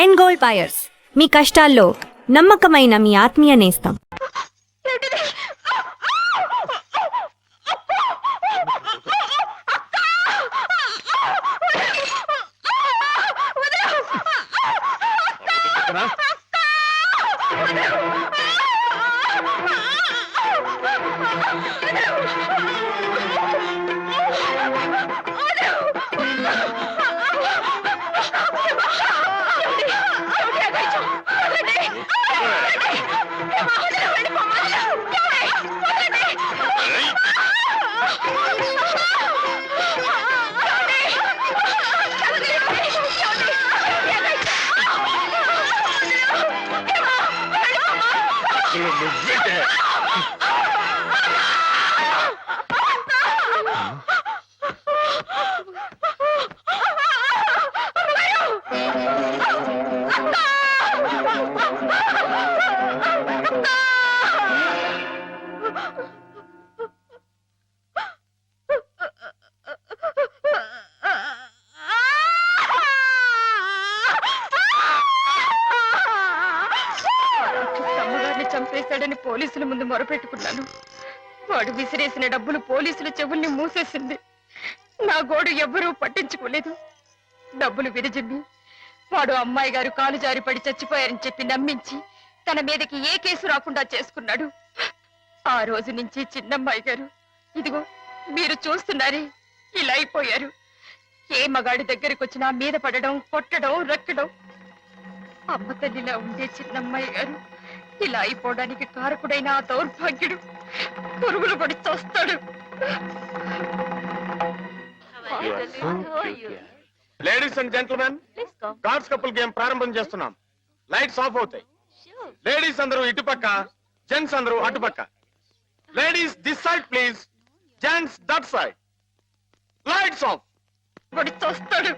End gold buyers, మీ కష్టాల్లో నమ్మకమైన మీ ఆత్మీయ నేస్తం. చంపేశాడని పోలీసుల ముందు మొరపెట్టుకున్నాను. వాడు విసిరేసిన డబ్బులు పోలీసుల చెవుల్ని మూసేసింది. నా గోడు ఎవ్వరూ పట్టించుకోలేదు. డబ్బులు విరజిమ్మి వాడు అమ్మాయి గారు కాలు జారి పడి చచ్చిపోయారని చెప్పి నమ్మించి తన మీదకి ఏ కేసు రాకుండా చేసుకున్నాడు. ఆ రోజు నుంచి చిన్నమ్మాయి గారు ఇదిగో మీరు చూస్తున్నారే ఇలా అయిపోయారు. ఏ మగాడి దగ్గరికి వచ్చినా మీద పడడం, కొట్టడం, రక్కడం. అమ్మ తల్లిలా ఉండే చిన్నమ్మాయి గారు ఇలా అయిపోవడానికి కారకుడైన ఆ దౌర్భాగ్యుడు పురుగులు పడి చూస్తాడు. Ladies and gentlemen, God's couple game ప్రారంభం చేస్తున్నాం. లైట్స్ ఆఫ్ అవుతాయి. లేడీస్ అందరూ ఇటుపక్క, జెంట్స్ అందరూ అటుపక్క. Ladies this side please, gents that side. Lights off. పడి చూస్తాడు.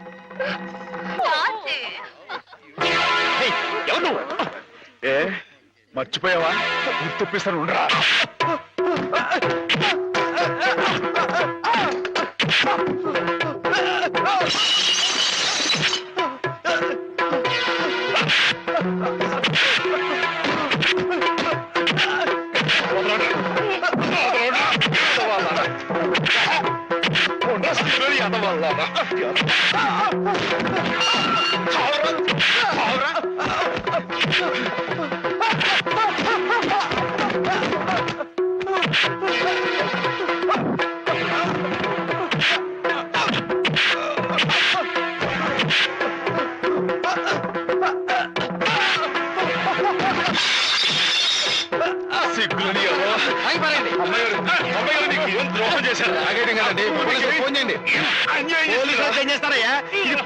మర్చిపోయావా? గుర్తుపిస్తాను. ఉండరా?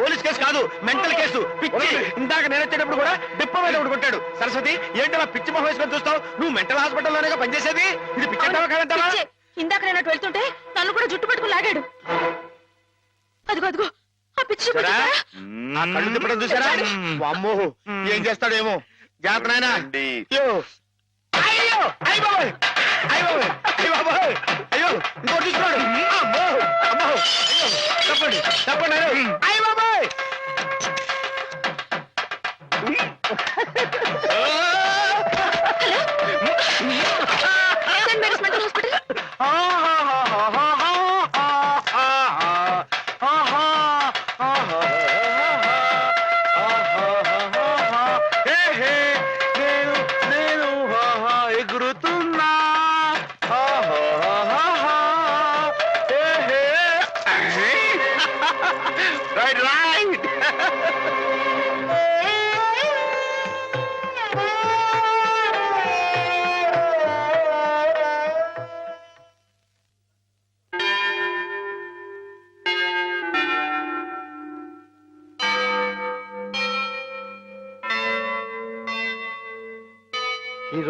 పోలీస్ కేసు కాదు, మెంటల్ కేసు. పిచ్చి. ఇందాక నేను వచ్చేటప్పుడు కూడా డిప్ప మీద ఒకటి కొట్టాడు. సరస్వతి, ఏంటలా పిచ్చి మొహం వేసుకొని చూస్తావు? నువ్వు మెంటల్ హాస్పిటల్లోనే పనిచేసేది. ఇది పిచ్చి అంటావా? ఇందాక నేను అటు వెళ్తుంటే నన్ను కూడా జుట్టు పట్టుకుని లాగాడు. అదిగో అదిగో ఆ పిచ్చి కళ్ళు తిప్పడం చూసారా? అమ్మో, ఏం చేస్తాడేమో. జాగ్రత్త నాయనా. అయ్యో అయ్యో అయ్య బాబోయ్, అయ్య బాబోయ్, అయ్య బాబోయ్, అయ్యో ఇంకోటి చూస్తున్నాడు. అమ్మో అమ్మో, అయ్యో తప్పండి తప్పండి. అయ్య బాబోయ్. ఎగురుతున్నా. Right right.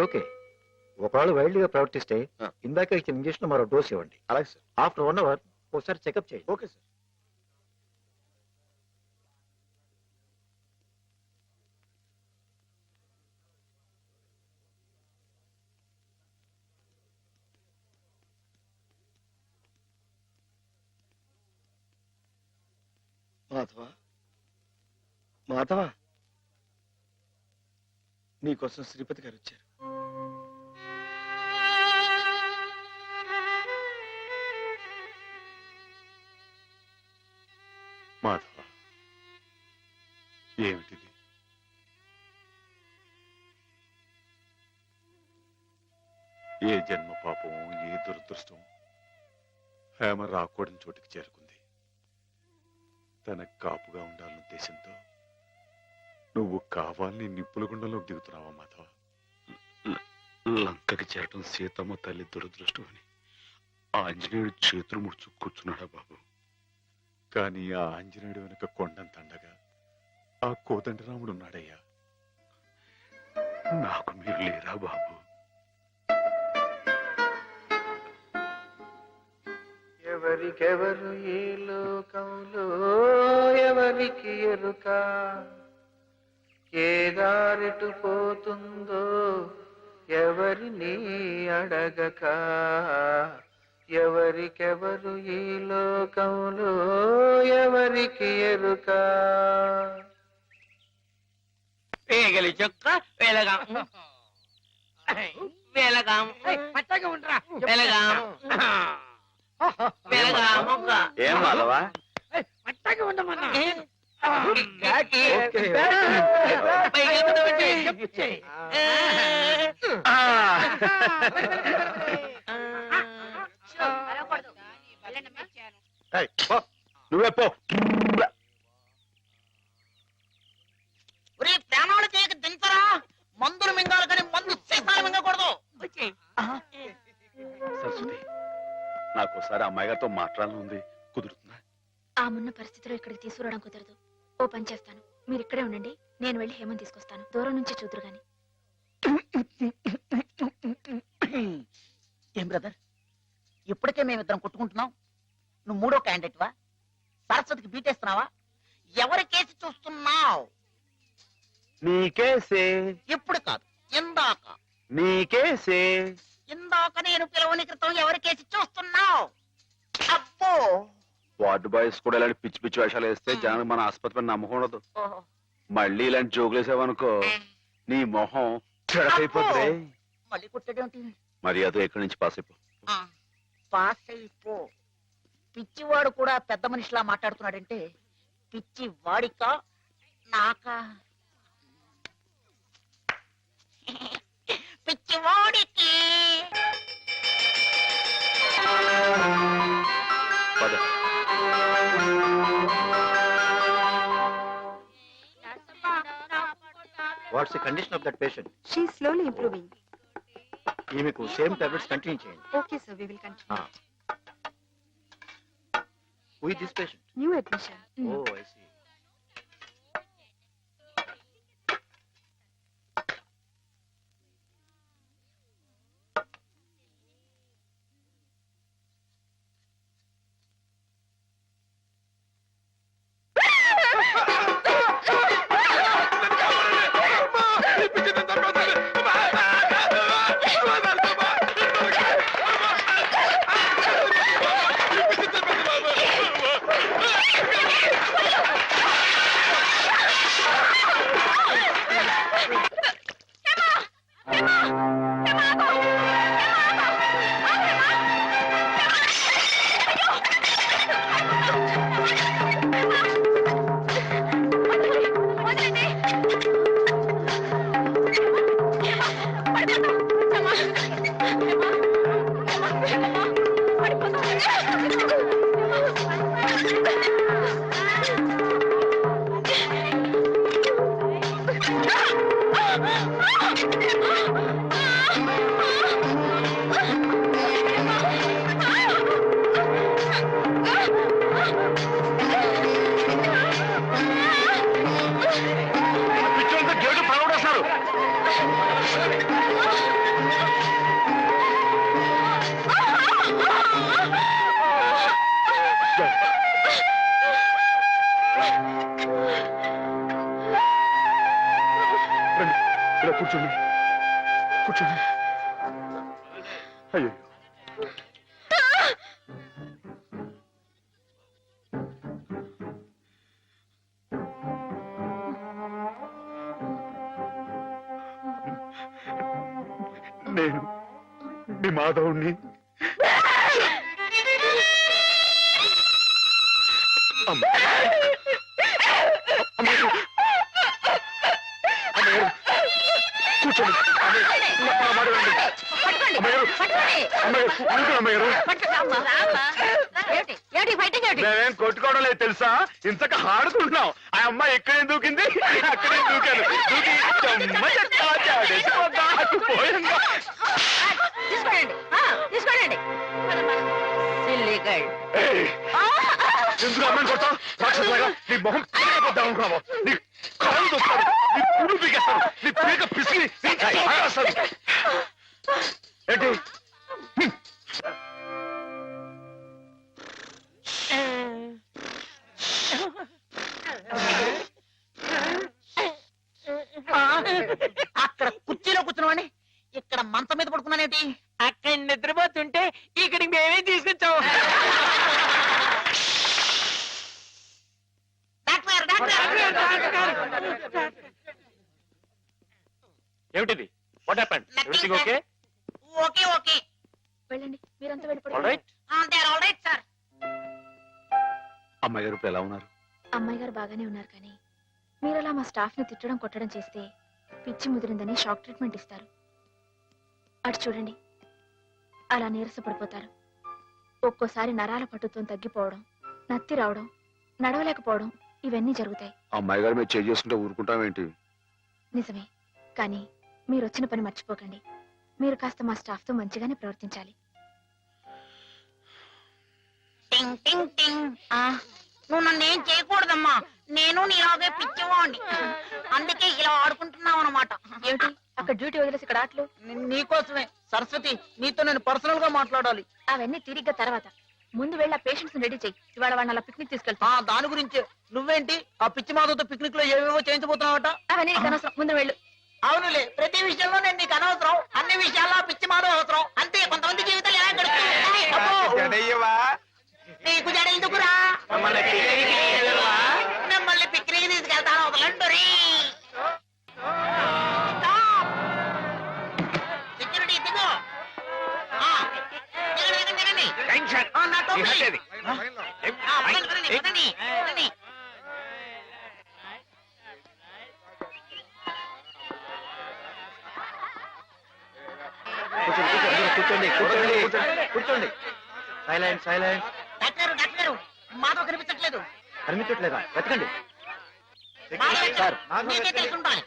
ఓకే, ఒకవేళ వైల్డ్ గా ప్రవర్తిస్తే ఇందాక ఇచ్చిన ఇంజక్షన్ మరో డోస్ ఇవ్వండి. అలాగే సార్. ఆఫ్టర్ 1 అవర్ ఒకసారి చెకప్ చేయండి. Okay sir. మాధవ మాధవ నీకోసం శ్రీపతి గారు వచ్చారు. మాధవ, ఏమిటిది? ఏ జన్మ పాపం, ఏ దురదృష్టం హేమ రాకూడని చోటికి చేరుకుంది. తనకు కాపుగా ఉండాలన్న ఉద్దేశంతో నువ్వు కావాలని నిప్పుల గుండంలోకి దిగుతున్నావా మాధవ? లంకకి చేరటం సీతమ్మ తల్లి దురదృష్టం అని ఆంజనేయుడు చేతులు ముడుచు కూర్చున్నాడా బాబు? కానీ ఆ ఆంజనేయుడు వెనక కొండంత అండగా ఆ కోదండరాముడు ఉన్నాడయ్యా. నాకు మీరు లేరా బాబు? ఎవరికెవరు ఈ లోకంలో ఎవరికి ఎరుక, ఏ దారిటు పోతుందో ఎవరిని అడగక, ఎవరికెవరు ఈ లోకంలో ఎవరికి ఎరుక. పేగలి చొక్క వెలగాం వెలగాం పచ్చగా ఉండరా వెలగాం వెలగాం ఏం మాధవా? పచ్చగా ఉండమన్నా నువ్వే పో. ప్రాణాలు చేయక దించరా, మందులు మింగాలి కానీ మందు సీసాలు మింగకూడదు. సరస్వతి, నాకోసారి అమ్మాయి గారితో మాట్లాడాలని ఉంది, కుదురుతుందా? ఆ మున్న పరిస్థితిలో ఇక్కడికి తీసుకురావడం కుదరదు. ఓ పని చేస్తాను, మీరు ఇక్కడే ఉండండి, నేను వెళ్ళి హేమని తీసుకొస్తాను. దూరం నుంచి చూద్దరు గాని. ఏం బ్రదర్, ఇప్పటికే మేమిద్దరం కొట్టుకుంటున్నాం, నువ్వు మూడో క్యాండిడేట్ వా? సరస్వతికి బీటేస్తున్నావా? ఎవరి కేసు చూస్తున్నావు? నీకేసే. ఇప్పుడు కాదు, ఇందాక. నీకేసే. ఇందాక నేను పిలవని క్రితం ఎవరి కేసు చూస్తున్నావు? అబ్బో. వార్డు బాయ్స్ కూడా ఇలాంటి పిచ్చి పిచ్చి వేషాలు వేస్తే జనానికి మన ఆసుపత్రి నమ్మకం ఉండదు. మళ్ళీ ఇలాంటి జోకులు వేసావనుకో నీ మొహం చెడకైపోతుంది. మళ్ళీ కుట్టడేంటి? మర్యాద ఇక్కడి నుంచి పాస్ అయిపో. పాస్ అయిపో. పిచ్చివాడు కూడా పెద్ద మనిషిలా మాట్లాడుతున్నాడంటే పిచ్చి వాడికా నాకా? పిచ్చివాడికి. పద. What's the condition of that patient? She slowly improving. ఈమెకు సేమ్ టాబ్లెట్స్ కంటిన్యూ చేయండి. Okay sir, we will continue. Who is this patient? New admission. Oh, I see. కూర్చోండి, కూర్చోండి. అయ్యో, నేను మీ మాధవుణ్ణి. అమ్మ. అమ్మగారు. అమ్మగారు. కూర్చోండి. నా మాట వినండి. అమ్మగారు. అమ్మగారు. ఊరుకోండి అమ్మగారు. మేమేం కొట్టుకోవడం లేదు తెలుసా, ఇంతక ఆడుకుంటున్నాం. ఆ అమ్మాయి ఎక్కడేం దూకింది, అక్కడేం దూకాను. దూకి చెమ్మ చెక్క చాడేసి ఒక ఆకు పోయిందా. ఏయ్, ఎందుకు అమ్మాయిని కొడతావు? రాక్షసులాగా నీ మొహం పీకపోద్దాం అనుకున్నావు. నీ కాళ్ళు దొక్కుతాను, నీ పువ్వు పీకేస్తాను, నీ పీక పిసికి ఆగేస్తాను. ఏంటి అక్కడ కుర్చీలో కూర్చున్నావని ఇక్కడ మంచం మీద పడుకున్నానేటి? అక్కడ నిద్రపోతుంటే ఇక్కడికి మేమే తీసుకొచ్చావు. Doctor, doctor. ఏమిటిది? What happened? Everything okay? Okay okay. వెళ్ళండి, మీరంతా ఆల్ వెళ్ళిపోండి. Right. They are all right sir. అమ్మాయి గారు ఇప్పుడు ఎలా ఉన్నారు? అమ్మాయి గారు బాగానే ఉన్నారు, కానీ మీరలా మా స్టాఫ్ ని తిట్టడం కొట్టడం చేస్తే పిచ్చి ముదిరిందని షాక్ ట్రీట్మెంట్ ఇస్తారు. అటు చూడండి, అలా నీరసపడిపోతారు. ఒక్కోసారి నరాల పట్టుతో తగ్గిపోవడం, నత్తి రావడం, నడవలేకపోవడం, ఇవన్నీ జరుగుతాయి. అమ్మాయి గారు మీరు చేసుకుంటే ఊరుకుంటామేంటి? నిజమే, కానీ మీరు వచ్చిన పని మర్చిపోకండి. మీరు కాస్త మా స్టాఫ్ తో మంచిగానే ప్రవర్తించాలి. టింగ్ టింగ్ టింగ్. నువ్వు నన్ను ఏం చేయకూడదమ్మా, నేను నీలాగే పిచ్చివాణ్ణి. అందుకే ఇలా ఆడుకుంటున్నావు అనమాట. ఏమిటి అక్కడ డ్యూటీ వదిలేసి ఇక్కడ ఆటలు? నీకోసమే సరస్వతి, నీతో నేను పర్సనల్ గా మాట్లాడాలి. అవన్నీ తిరిగ్గా తర్వాత. ముందు వెళ్ళి ఆ పేషెంట్స్ ని రెడీ చెయ్యి. ఇవాళ వాళ్ళ అలా పిక్నిక్ తీసుకెళ్తా. దాని గురించే. నువ్వేంటి ఆ పిచ్చి మాధవతో పిక్నిక్ లో ఏవేవో చేయించబోతున్నావట? అవన్నీ నీకు అనవసరం, ముందు వెళ్ళు. అవునులే, ప్రతి విషయంలో నేను నీకు అనవసరం, అన్ని విషయాల్లో ఆ పిచ్చి మాధవ అవసరం. అంతే, కొంతమంది జీవితాలు ఎలా గడుపుతాయి. జడయ్యవా నీకు జడ ఎందుకురా? మిమ్మల్ని పిక్నిక్ తీసుకెళ్తాను, వదలండి. సెక్యూరిటీ దిగు. దిగండి. నా టోపీ. పదండి, పదండి, పదండి, పదండి. కూర్చోండి కూర్చోండి కూర్చోండి కూర్చోండి. Silent silent. డాక్టర్ గారు, మాధవ్ కనిపించట్లేదు. కనిపించట్లేదా? వెతకండి. మాధవ్ సార్, మీకే తెలుసుంటాలి.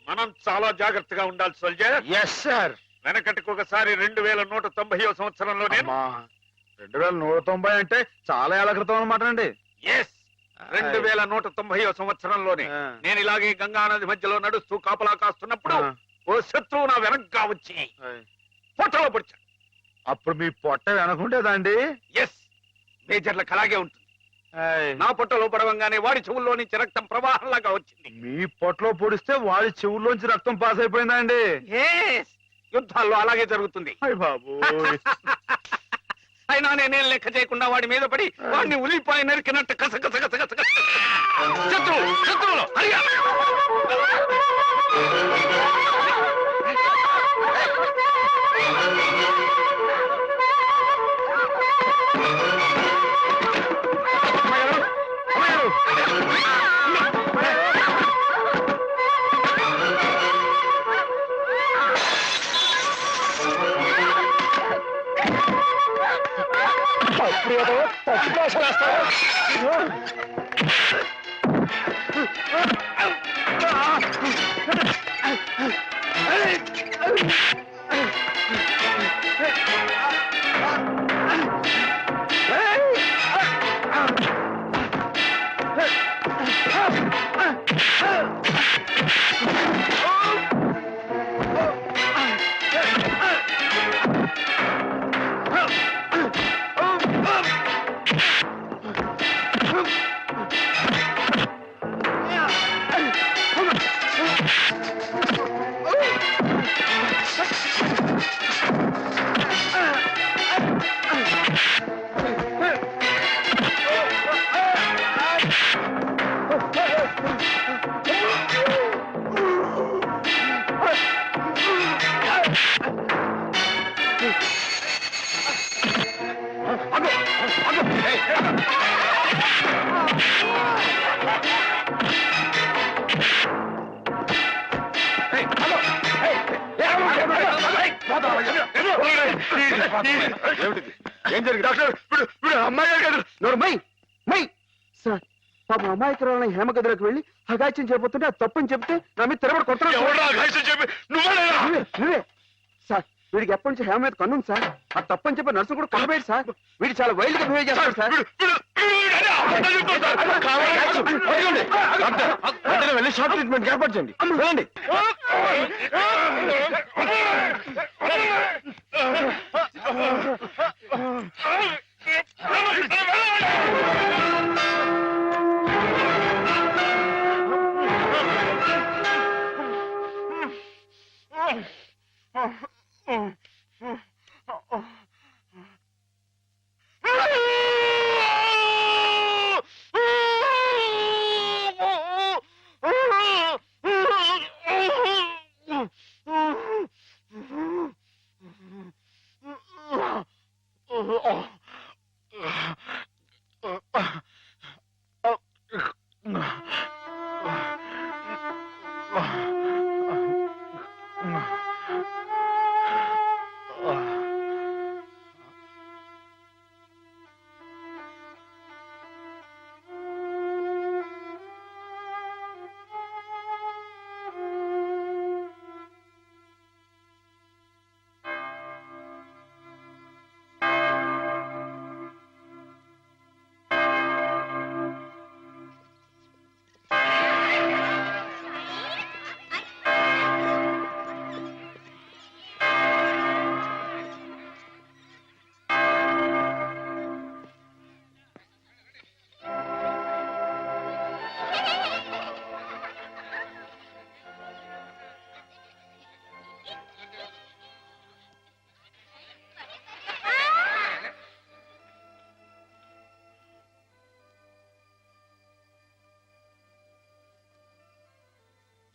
మనం చాలా జాగ్రత్తగా ఉండాలి సోల్జర్. Yes sir. వెనకటికి ఒకసారి 2190వ సంవత్సరంలోనే 2190 అంటే చాలా ఏళ్ల క్రితం అనమాట అండి. 2190వ సంవత్సరంలోనే నేను ఇలాగే గంగా నది మధ్యలో నడుస్తూ కాపలా కాస్తున్నప్పుడు ఓ శత్రువు నా వెనక్గా వచ్చి పొట్టలో పొడిచాడు. అప్పుడు మీ పొట్ట వెనకుండేదండి? ఎస్, మేజర్లకు అలాగే ఉంటుంది. నా పొట్టలో పడవంగానే వాడి చెవుల్లో నుంచి రక్తం ప్రవాహంలాగా వచ్చింది. మీ పొట్టలో పొడిస్తే వాడి చెవుల్లోంచి రక్తం పాస్ అయిపోయిందండి? యుద్ధాల్లో అలాగే జరుగుతుంది. అయ్య బాబు. అయినా నేనేం లెక్క చేయకుండా వాడి మీద పడి వాడిని ఉలిపాయ నరికినట్టు కస శత్రువులు హరియా. ఏం జరిగింది డాక్టర్? అమ్మాయి గారు కదా. నోరు మై మై సార్ పాపం అమాయకురాలని హేమ గదిలోకి వెళ్ళి అగాచ్యం చేయబోతుంటే అది తప్పని చెప్తే నా మీద తిరగబడి కొడుతున్నాడు. నువ్వే సార్, వీడికి ఎప్పటి నుంచి హేమ మీద కన్నుంది సార్. ఆ తప్పని చెప్పి నర్సు కూడా కొనబోయాడు సార్. వీడు చాలా వైల్డ్ గా బిహేవ్ చేస్తాడు సార్. వెళ్ళి షార్ట్ ట్రీట్మెంట్ ఏర్పాటు చేయండి. వెళ్ళండి.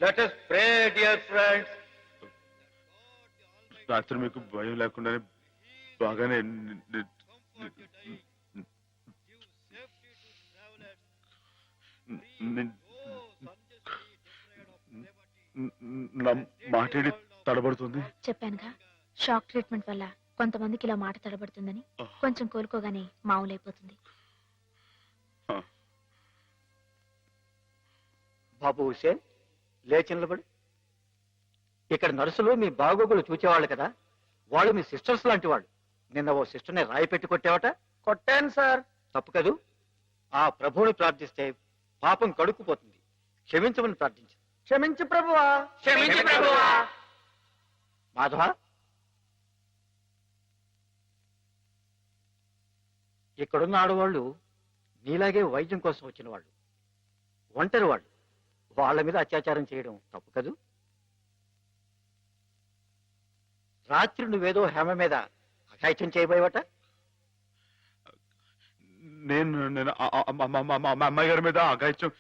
Let us pray, dear friends. రాత్రి మీకు భయం లేకుండానే బాగానే మాట్లాడి తడబడుతుంది. చెప్పానుగా, షాక్ ట్రీట్మెంట్ వల్ల కొంతమందికి ఇలా మాట తడబడుతుందని. కొంచెం కోలుకోగానే మామూలైపోతుంది. బాబు హుసేన్, లేచి నిలబడు. ఇక్కడ నర్సులు మీ బాగోగులు చూచేవాళ్ళు కదా, వాళ్ళు మీ సిస్టర్స్ లాంటి వాళ్ళు. నిన్న ఓ సిస్టర్ని రాయి పెట్టి కొట్టావట. కొట్టాను సార్. తప్పు కదూ. ఆ ప్రభువుని ప్రార్థిస్తే పాపం కడుక్కుపోతుంది. క్షమించమని ప్రార్థించు. క్షమించు ప్రభువా. క్షమించు ప్రభువా. మాధవ, ఇక్కడున్న ఆడవాళ్ళు నీలాగే వైద్యం కోసం వచ్చిన వాళ్ళు, ఒంటరి వాళ్ళు. వాళ్ళ మీద అత్యాచారం చేయడం తప్పు కదూ. రాత్రి నువ్వేదో హేమ మీద అఘాయిత్యం చేయబోయేవట. నేను అమ్మాయి గారి మీద అఘాయిత్యం,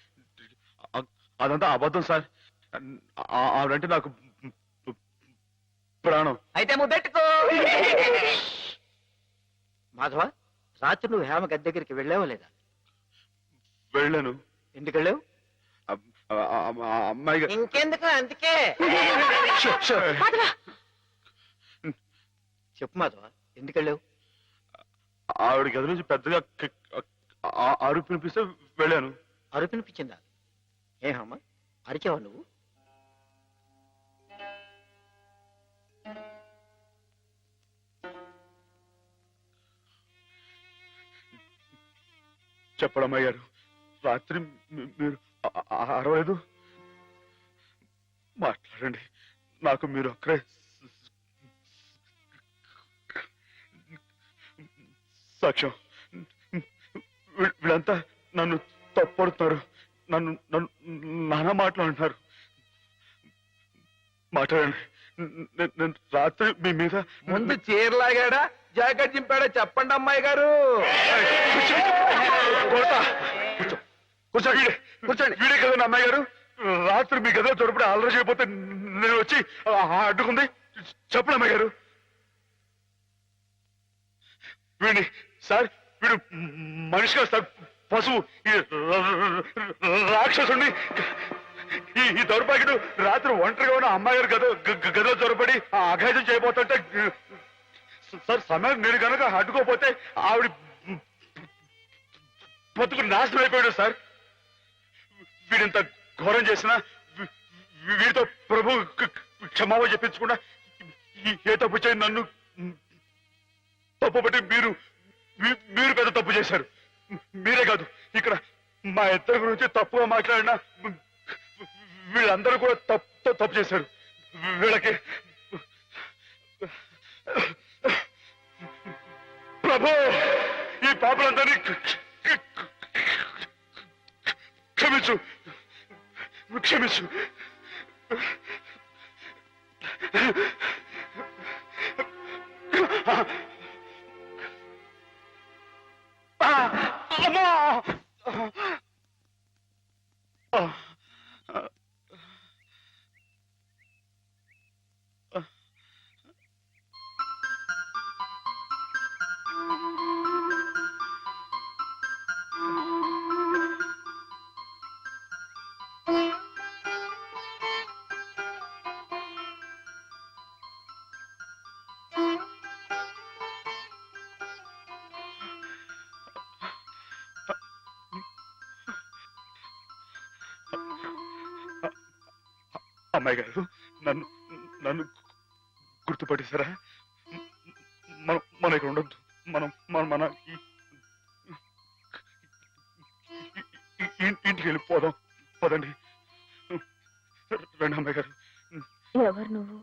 అదంతా అబద్ధం సార్. ఆవిడంటే నాకు ప్రాణం. అయితే ముద్దెట్టుకో. మాధవ, రాత్రి నువ్వు హేమ గది దగ్గరికి వెళ్ళావా లేదా? వెళ్ళాను. ఎందుకు వెళ్ళావు? అమ్మాయి గారు ఇంకెందుకు, అందుకే. చెప్పు మాధవ, ఎందుకు వెళ్ళావు? ఆవిడ గది నుంచి పెద్దగా అరుపు వినిపిస్తే వెళ్ళాను. అరుపినిపించిందా? ఏమమ్మా, అరిచావా నువ్వు? చెప్పడమ్మయ్య గారు, రాత్రి మీరు అరవలేదు. మాట్లాడండి, నాకు మీరు అక్కడే సాక్ష్యం. వీళ్ళంతా నన్ను తప్పడుతున్నారు, నన్ను నన్ను నానా మాట్లాడుతున్నారు. మాట్లాడండి. నేను రాత్రి మీ మీద ముందు చీరలాగాడా జాకెట్ చింపాడా చెప్పండి అమ్మాయి గారు. కూర్చోండి, కూర్చోండి. వీడే కదండి అమ్మాయి గారు. రాత్రి మీ గదిలో తోడుపడి అల్లరి చేయకపోతే నేను వచ్చి అడ్డుకుంది. చెప్పండి అమ్మాయి గారు. వీడిని సార్ వీడు మనిషిగా సార్ పశువు ఈ రాక్షసుని ఈ దౌర్భాగ్యుడు రాత్రి ఒంటరిగా ఉన్న అమ్మాయి గారు గదిలో చొరబడి అఘాయితం చేయబోతుంటే సార్ సమయం నేను కనుక అడ్డుకోపోతే ఆవిడ బతుకు నాశనం అయిపోయాడు సార్. వీడింత ఘోరం చేసినా వీడితో ప్రభు క్షమావ చెప్పించకుండా ఏ తప్పు చేయి నన్ను తప్పుబట్టి మీరు పెద్ద తప్పు చేశారు. మీరే కాదు ఇక్కడ మా ఇద్దరి గురించి తప్పుగా మాట్లాడినా వీళ్ళందరూ కూడా తప్పు చేశారు. వీళ్ళకి ప్రభు ఈ పాపలందరినీ క్షమించు క్షమించు. అమ్మా అమ్మాయి గారు నన్ను నన్ను గుర్తుపట్టేశారా? మనం ఇక్కడ ఉండొద్దు. మన ఇంటికి వెళ్ళిపోదాం. పదండి రండి అమ్మాయి గారు. ఎవరు నువ్వు?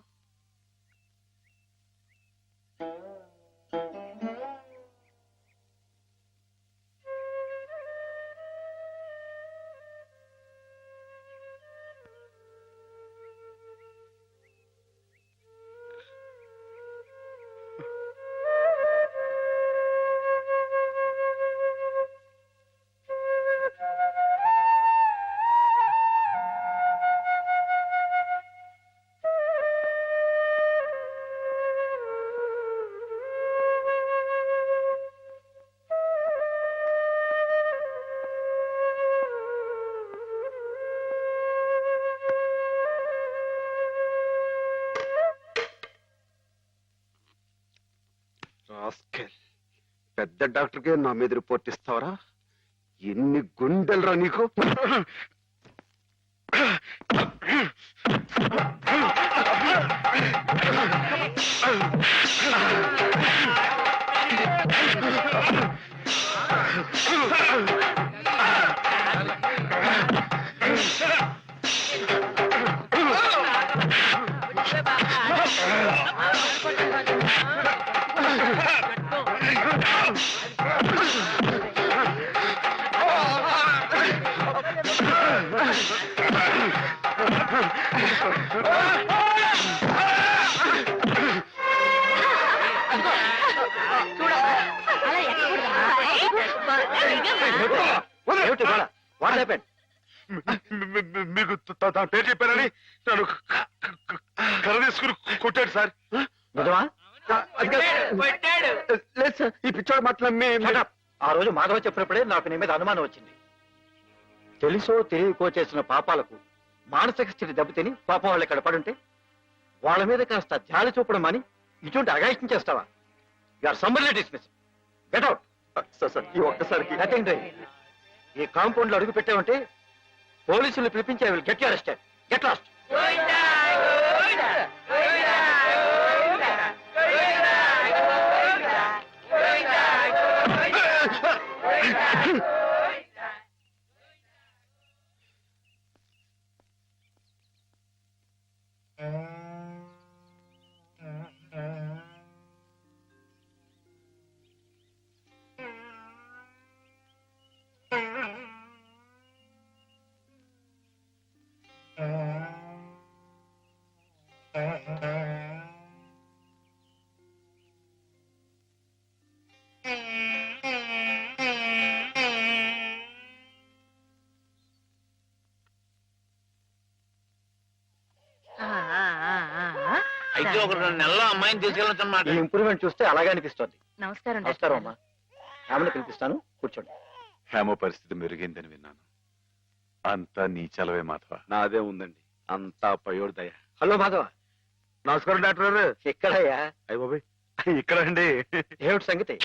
పెద్ద డాక్టర్కే నా మీద రిపోర్ట్ ఇస్తావరా? ఎన్ని గుండెలరా నీకు? మీకు తన పేరు చెప్పారని నన్ను కర్ర తీసుకుని కొట్టాడు సార్. లేదు సార్, ఈ పిచ్చోడు మాటలు. ఆ రోజు మాధవ చెప్పినప్పుడే నాకు నీ మీద అనుమానం వచ్చింది. తెలుసో తెలియకో చేసిన పాపాలకు మానసిక స్థితి దెబ్బతిని పాపం వాళ్ళు ఇక్కడ పడుంటే వాళ్ళ మీద కాస్త జాలి చూపడం అని ఇటువంటి అగాయిత్యం చేస్తావా? You're summarily dismiss. Get out. Sir ఈ ఒక్కసారికి ఈ కాంపౌండ్ లో అడుగు పెట్టావంటే పోలీసులు పిలిపించి I will get you arrested. Get lost. అయితే ఒక 2 నెలల్లో అమ్మాయిని తీసుకెళ్ళొచ్చన్నమాట. ఈ ఇంప్రూవ్మెంట్ చూస్తే అలాగే అనిపిస్తోంది. నమస్కారం నమస్కారం అమ్మా. ఆమెను పిలిపిస్తాను, కూర్చోండి. హేమ పరిస్థితి మెరుగైందని విన్నాను. అంతా నీ చలవే మాధవ. నాదే ఉందండి, అంతా పయోర్దయ. హలో మాధవ. నమస్కారం డాక్టర్ గారు. ఎక్కడయ్యా? అయ్య బాబాయ్, ఇక్కడ అండి. ఏమిటి సంగతి?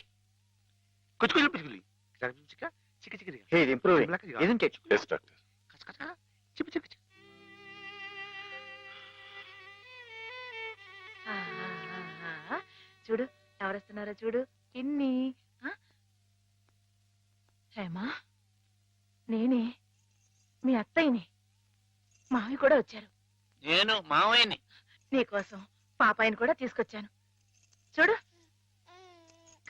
కుచ్చుకులు పిచ్చుకులు చిక్క చిక్క ఇది ఇంప్రూవ్ ఇది తెచ్చు. Yes doctor. చిప్పు చిక్కు చిక్కు. చూడు ఎవరొస్తున్నారో చూడు. ఇన్ని హేమా, నేనే మీ అత్తయ్యని. మావి కూడా వచ్చారు. నేను మావయ్యని. నీకోసం పాపాయిని కూడా తీసుకొచ్చాను. చూడు,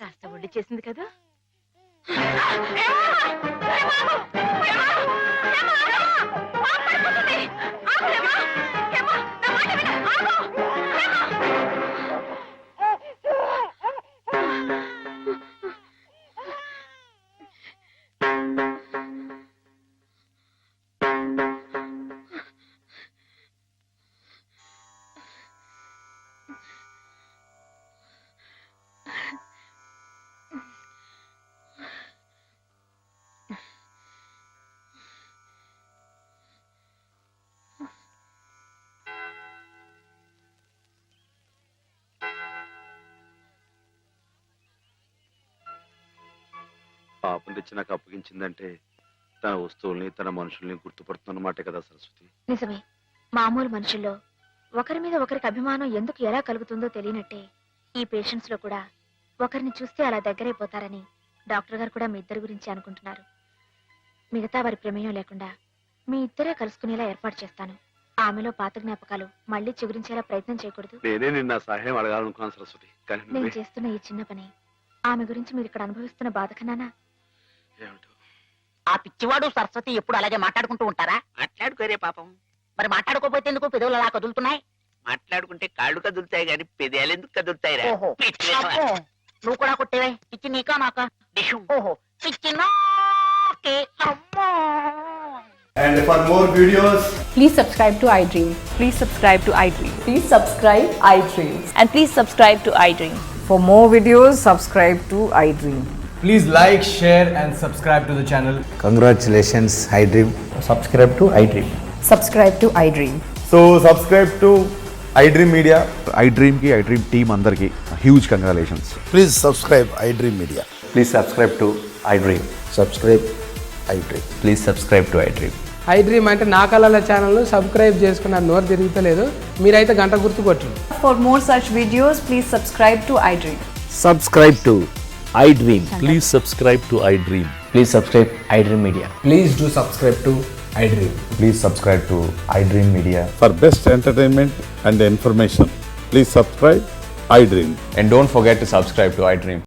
కాస్త ఒడ్డు చేసింది కదా. పాపం తెచ్చి నాకు అప్పగించిందంటే తన వస్తువుల్ని తన మనుషుల్ని గుర్తుపడుతున్నమాటే కదా సరస్వతి. నిజమే. మామూలు మనుషుల్లో ఒకరి మీద ఒకరికి అభిమానం ఎందుకు ఎలా కలుగుతుందో తెలియనట్టే ఈ పేషెంట్స్ లో కూడా ఒకరిని చూస్తే అలా దగ్గరైపోతారని డాక్టర్ గారు కూడా మీ ఇద్దరి గురించి అనుకుంటున్నారు. మిగతా వారి ప్రమేయం లేకుండా మీ ఇద్దరే కలుసుకునేలా ఏర్పాటు చేస్తాను. ఆమెలో పాత జ్ఞాపకాలు మళ్ళీ చిగురించేలా ప్రయత్నం చేయకూడదు. నేనే నిన్న సహాయం అడగాలనుకున్నాను సరస్వతి, కానీ నేను నువ్వే. చేస్తున్న ఈ చిన్న పని ఆమె గురించి మీరు ఇక్కడ అనుభవిస్తున్న బాధ కన్నానా? ఏమిటో. ఆ పిచ్చివాడు సరస్వతి ఎప్పుడు అలాగే మాట్లాడుకుంటూ ఉంటారా? మాట్లాడుకోరే పాపం. మరి మాట్లాడుకోపోతే ఎందుకు పెదవులు అలా కదులుతున్నాయి? మాట్లాడుకుంటే కాళ్ళు కదులుతాయి గాని పెదాలు ఎందుకు కదులుతాయిరా? ఓహో. పిచ్చి వేధవా. అబ్బో, నువ్వు కూడా కొట్టేవే. పిచ్చి నీకా నాకా? ఓహో, పిచ్చి నాకే. అమ్మో. And for more videos, Please subscribe to iDream. Please subscribe to iDream. Please subscribe iDream. And please subscribe to iDream. For more videos, subscribe to iDream. please like, share, and subscribe to the channel. Congratulations, iDream. Subscribe to iDream. Subscribe to iDream. So subscribe to iDream Media. iDream కి iDream team అందరికి huge congratulations. Please subscribe iDream Media. Please subscribe to iDream. Subscribe iDream. Please subscribe to iDream. iDream అంటే నా కళల channel subscribe చేసుకున్న నోరు తిరుగుతలేదు. మీరైతే గంట గుర్తు కొట్టండి. For more such videos, please subscribe to iDream. Subscribe to iDream. Please subscribe to iDream. Please subscribe iDream Media. Please do subscribe to iDream. Please subscribe to iDream Media. For best entertainment and information please subscribe iDream. And don't forget to subscribe to iDream.